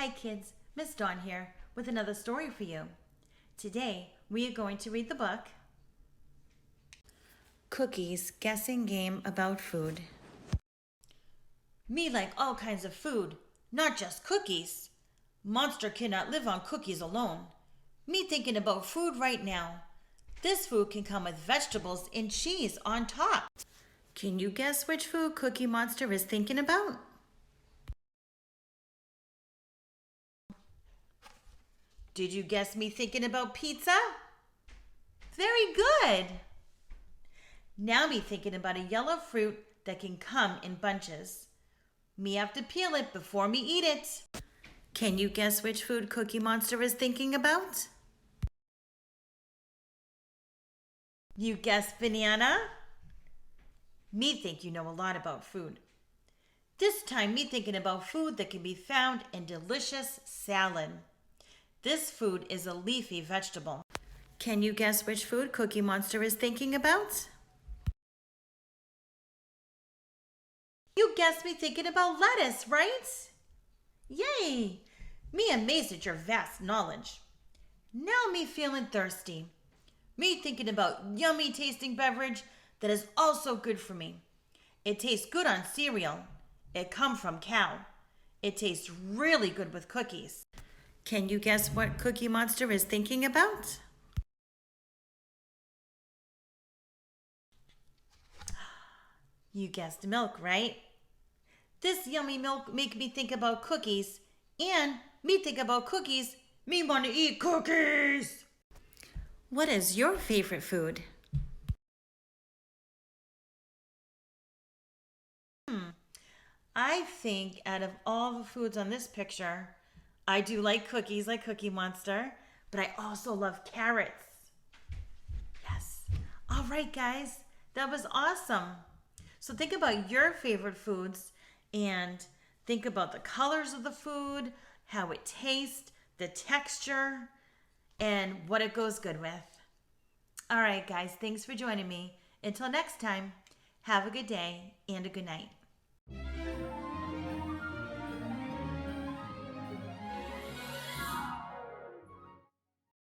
Hi kids, Miss Dawn here with another story for you. Today we are going to read the book Cookies Guessing Game About Food. Me like all kinds of food, not just cookies. Monster cannot live on cookies alone. Me thinking about food right now. This food can come with vegetables and cheese on top. Can you guess which food Cookie Monster is thinking about? Did you guess me thinking about pizza? Very good. Now me thinking about a yellow fruit that can come in bunches. Me have to peel it before me eat it. Can you guess which food Cookie Monster is thinking about? You guessed banana? Me think you know a lot about food. This time me thinking about food that can be found in delicious salad. This food is a leafy vegetable. Can you guess which food Cookie Monster is thinking about? You guessed me thinking about lettuce, right? Yay! Me amazed at your vast knowledge. Now me feeling thirsty. Me thinking about yummy tasting beverage that is also good for me. It tastes good on cereal. It come from cow. It tastes really good with cookies. Can you guess what Cookie Monster is thinking about? You guessed milk, right? This yummy milk make me think about cookies, and me think about cookies, me want to eat cookies. What is your favorite food? I think out of all the foods on this picture, I do like cookies like Cookie Monster, but I also love carrots. Yes. All right, guys, that was awesome. So think about your favorite foods and think about the colors of the food, how it tastes, the texture, and what it goes good with. All right, guys, thanks for joining me. Until next time, have a good day and a good night.